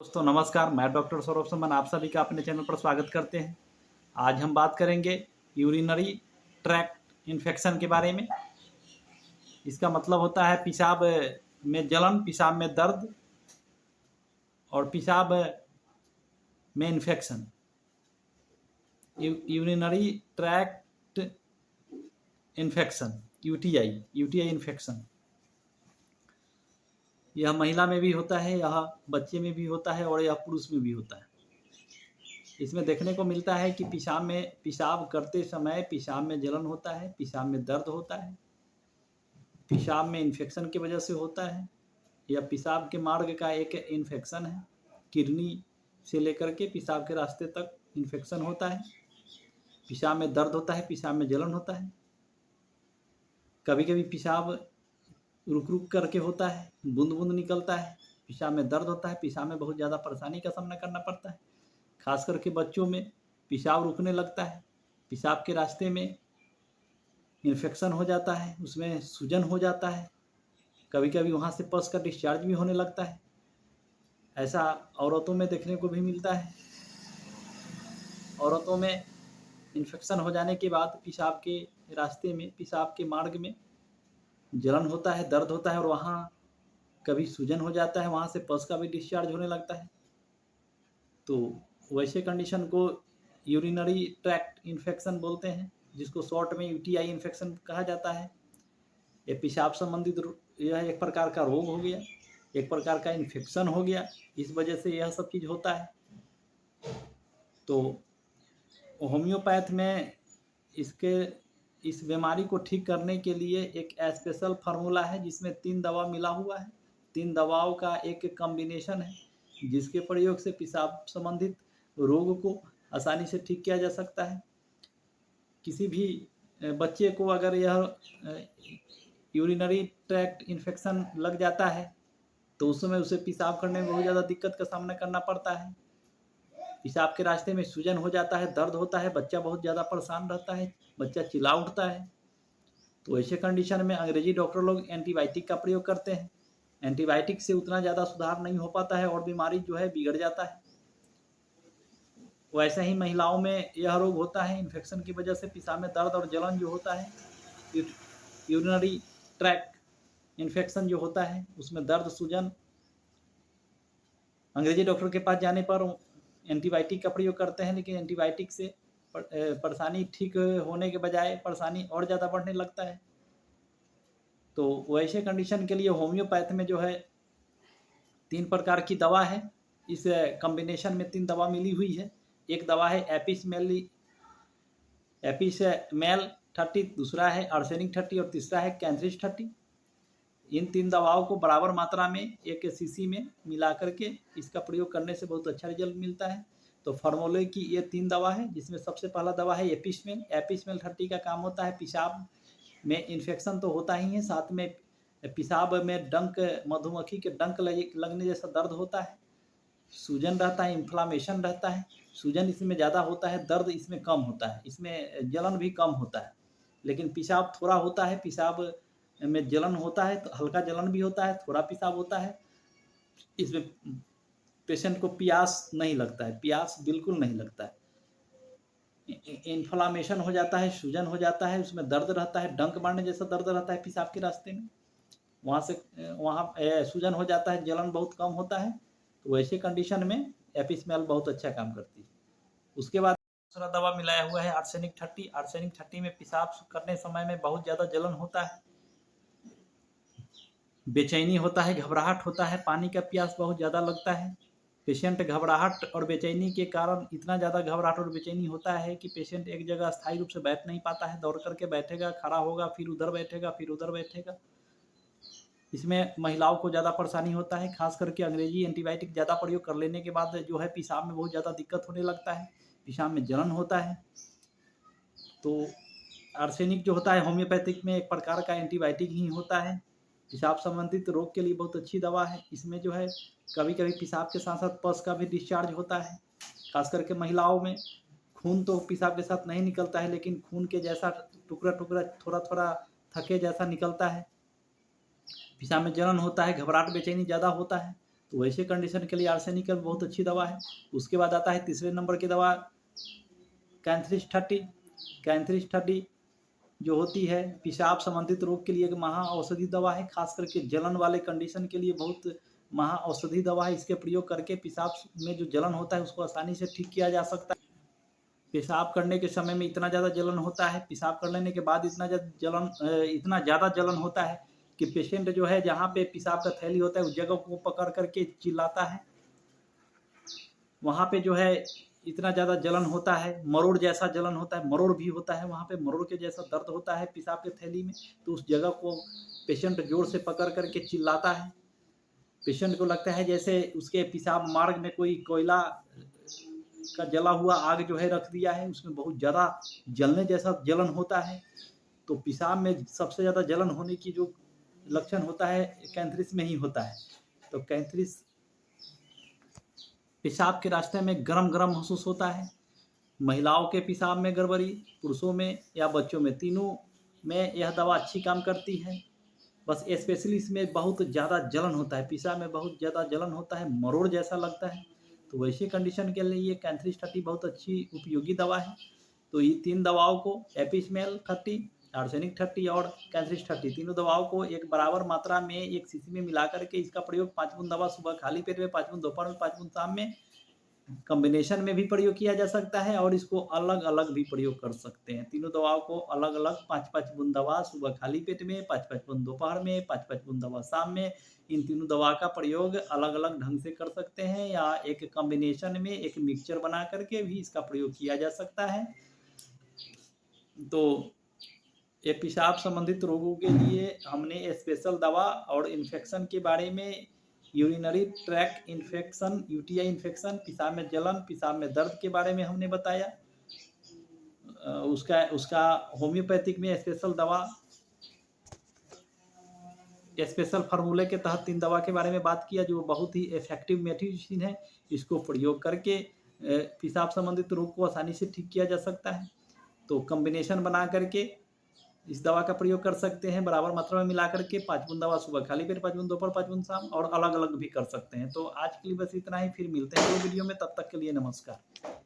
दोस्तों नमस्कार, मैं डॉक्टर सौरभ सुमन आप सभी का अपने चैनल पर स्वागत करते हैं। आज हम बात करेंगे यूरिनरी ट्रैक्ट इन्फेक्शन के बारे में। इसका मतलब होता है पेशाब में जलन, पेशाब में दर्द और पेशाब में infection. Urinary tract infection, UTI infection. यह महिला में भी होता है, यह बच्चे में भी होता है और यह पुरुष में भी होता है। इसमें देखने को मिलता है कि पेशाब करते समय पेशाब में जलन होता है, पेशाब में दर्द होता है, पेशाब में इन्फेक्शन की वजह से होता है, या पेशाब के मार्ग का एक इन्फेक्शन है, किडनी से लेकर के पेशाब के रास्ते तक इन्फेक्शन होता है, पेशाब में दर्द होता है, पेशाब में जलन होता है। कभी कभी पेशाब रुक रुक करके होता है, बूंद बूंद निकलता है, पेशाब में दर्द होता है, पेशाब में बहुत ज़्यादा परेशानी का सामना करना पड़ता है। खास करके बच्चों में पेशाब रुकने लगता है, पेशाब के रास्ते में इन्फेक्शन हो जाता है, उसमें सूजन हो जाता है, कभी कभी वहाँ से पस का डिस्चार्ज भी होने लगता है। ऐसा औरतों में देखने को भी मिलता है। औरतों में इन्फेक्शन हो जाने के बाद पेशाब के रास्ते में, पेशाब के मार्ग में जलन होता है, दर्द होता है और वहाँ कभी सूजन हो जाता है, वहाँ से पस का भी डिस्चार्ज होने लगता है। तो वैसे कंडीशन को यूरिनरी ट्रैक्ट इन्फेक्शन बोलते हैं, जिसको शॉर्ट में यूटीआई इन्फेक्शन कहा जाता है। ये पेशाब संबंधित यह एक प्रकार का रोग हो गया, एक प्रकार का इन्फेक्शन हो गया, इस वजह से यह सब चीज़ होता है। तो होम्योपैथ में इस बीमारी को ठीक करने के लिए एक स्पेशल फार्मूला है, जिसमें 3 दवा मिला हुआ है। 3 दवाओं का एक कॉम्बिनेशन है, जिसके प्रयोग से पेशाब संबंधित रोग को आसानी से ठीक किया जा सकता है। किसी भी बच्चे को अगर यह यूरिनरी ट्रैक्ट इन्फेक्शन लग जाता है तो उस समय उसे पेशाब करने में बहुत ज़्यादा दिक्कत का सामना करना पड़ता है। पेशाब के रास्ते में सूजन हो जाता है, दर्द होता है, बच्चा बहुत ज़्यादा परेशान रहता है, बच्चा चिल्ला उठता है। तो ऐसे कंडीशन में अंग्रेजी डॉक्टर लोग एंटीबायोटिक का प्रयोग करते हैं। एंटीबायोटिक से उतना ज़्यादा सुधार नहीं हो पाता है और बीमारी जो है बिगड़ जाता है। वैसे ही महिलाओं में यह रोग होता है, इन्फेक्शन की वजह से पेशाब में दर्द और जलन जो होता है, यूरिनरी ट्रैक्ट इन्फेक्शन जो होता है, उसमें दर्द, सूजन। अंग्रेजी डॉक्टर के पास जाने पर एंटीबायोटिक का प्रयोग करते हैं, लेकिन एंटीबायोटिक से परेशानी ठीक होने के बजाय परेशानी और ज़्यादा बढ़ने लगता है। तो वैसे कंडीशन के लिए होम्योपैथ में जो है 3 प्रकार की दवा है। इस कॉम्बिनेशन में 3 दवा मिली हुई है। एक दवा है एपिसमेल 30, दूसरा है आर्सेनिक 30 और तीसरा है कैंथ्रिज 30। इन 3 दवाओं को बराबर मात्रा में एक शीशी में मिला करके इसका प्रयोग करने से बहुत अच्छा रिजल्ट मिलता है। तो फार्मूले की ये 3 दवा है, जिसमें सबसे पहला दवा है एपिसमेल 30 का काम होता है पेशाब में इन्फेक्शन तो होता ही है, साथ में पेशाब में डंक, मधुमक्खी के डंक लगने जैसा दर्द होता है, सूजन रहता है, इन्फ्लामेशन रहता है। सूजन इसमें ज़्यादा होता है, दर्द इसमें कम होता है, इसमें जलन भी कम होता है, लेकिन पेशाब थोड़ा होता है। पेशाब में जलन होता है, तो हल्का जलन भी होता है, थोड़ा पेशाब होता है। इसमें पेशेंट को प्यास नहीं लगता है, प्यास बिल्कुल नहीं लगता है। इन्फ्लामेशन हो जाता है, सूजन हो जाता है, उसमें दर्द रहता है, डंक मारने जैसा दर्द रहता है पेशाब के रास्ते में, वहाँ सूजन हो जाता है, जलन बहुत कम होता है। तो वैसे कंडीशन में एपिसमेल बहुत अच्छा काम करती है। उसके बाद दूसरा दवा मिलाया हुआ है आर्सेनिक 30। आर्सेनिक 30 में पेशाब करने समय में बहुत ज़्यादा जलन होता है, बेचैनी होता है, घबराहट होता है, पानी का प्यास बहुत ज़्यादा लगता है। पेशेंट घबराहट और बेचैनी के कारण इतना ज़्यादा घबराहट और बेचैनी होता है कि पेशेंट एक जगह स्थायी रूप से बैठ नहीं पाता है, दौड़ करके बैठेगा, खड़ा होगा, फिर उधर बैठेगा, फिर उधर बैठेगा। इसमें महिलाओं को ज़्यादा परेशानी होता है, खास करके अंग्रेजी एंटीबायोटिक ज़्यादा प्रयोग कर लेने के बाद जो है पेशाब में बहुत ज़्यादा दिक्कत होने लगता है, पेशाब में जलन होता है। तो आर्सेनिक जो होता है होम्योपैथिक में एक प्रकार का एंटीबायोटिक ही होता है, पेशाब संबंधित रोग के लिए बहुत अच्छी दवा है। इसमें जो है कभी कभी पेशाब के साथ साथ पस का भी डिस्चार्ज होता है। खास करके महिलाओं में खून तो पेशाब के साथ नहीं निकलता है, लेकिन खून के जैसा टुकड़ा टुकड़ा थोड़ा थोड़ा थके जैसा निकलता है। पेशाब में जलन होता है, घबराहट बेचैनी ज़्यादा होता है। तो वैसे कंडीशन के लिए आर्सेनिक बहुत अच्छी दवा है। उसके बाद आता है तीसरे नंबर की दवा कैंथ्रिस 30। कैंथ्रिस 30 जो होती है पेशाब संबंधित रोग के लिए एक महा औषधि दवा है, खास करके जलन वाले कंडीशन के लिए बहुत महा औषधि दवा है। इसके प्रयोग करके पेशाब में जो जलन होता है उसको आसानी से ठीक किया जा सकता है। पेशाब करने के समय में इतना ज़्यादा जलन होता है, पेशाब कर लेने के बाद इतना ज़्यादा जलन होता है कि पेशेंट जो है जहाँ पे पेशाब का थैली होता है उस जगह को पकड़ करके चिल्लाता है। वहाँ पे जो है इतना ज़्यादा जलन होता है, मरोड़ जैसा जलन होता है, मरोड़ भी होता है वहाँ पे, मरोड़ के जैसा दर्द होता है पेशाब के थैली में। तो उस जगह को पेशेंट जोर से पकड़ करके चिल्लाता है। पेशेंट को लगता है जैसे उसके पेशाब मार्ग में कोई कोयला का जला हुआ आग जो है रख दिया है, उसमें बहुत ज़्यादा जलने जैसा जलन होता है। तो पेशाब में सबसे ज़्यादा जलन होने की जो लक्षण होता है कैंथ्रिस में ही होता है। तो कैंथ्रिस पेशाब के रास्ते में गरम गरम महसूस होता है। महिलाओं के पेशाब में गड़बड़ी, पुरुषों में या बच्चों में, तीनों में यह दवा अच्छी काम करती है। बस स्पेशली इसमें बहुत ज़्यादा जलन होता है, पेशाब में बहुत ज़्यादा जलन होता है, मरोड़ जैसा लगता है। तो वैसे कंडीशन के लिए ये कैंथ्रिस 30 बहुत अच्छी उपयोगी दवा है। तो ये तीन दवाओं को एपिस्मेल 30, आर्सेनिक 30 और कैंथ्रिस 30 तीनों दवाओं को एक बराबर मात्रा में एक शीशी में मिला करके इसका प्रयोग 5 बूंद दवा सुबह खाली पेट में, 5 बूंद दोपहर में, 5 बूंद शाम में कॉम्बिनेशन में भी प्रयोग किया जा सकता है और इसको अलग अलग भी प्रयोग कर सकते हैं। तीनों दवाओं को अलग अलग 5-5 बूंद दवा सुबह खाली पेट में, 5-5 बूंद दोपहर में, 5-5 बूंद दवा शाम में, इन तीनों दवा का प्रयोग अलग अलग ढंग से कर सकते हैं या एक कॉम्बिनेशन में एक मिक्सचर बना करके भी इसका प्रयोग किया जा सकता है। तो ये पेशाब संबंधित रोगों के लिए हमने स्पेशल दवा और इन्फेक्शन के बारे में, urinary track infection, UTI infection, पेशाब में जलन, पेशाब में दर्द के बारे में हमने बताया। उसका होम्योपैथिक में स्पेशल दवा, स्पेशल फार्मूले के तहत 3 दवा के बारे में बात किया जो बहुत ही इफेक्टिव मेडिसिन है। इसको प्रयोग करके पेशाब संबंधित रोग को आसानी से ठीक किया जा सकता है। तो कॉम्बिनेशन बना करके इस दवा का प्रयोग कर सकते हैं, बराबर मात्रा में मिला करके 5 बूंद दवा सुबह खाली पेट, 5 बूंद दोपहर, 5 बूंद शाम, और अलग अलग भी कर सकते हैं। तो आज के लिए बस इतना ही, फिर मिलते हैं अगले वीडियो में, तब तक के लिए नमस्कार।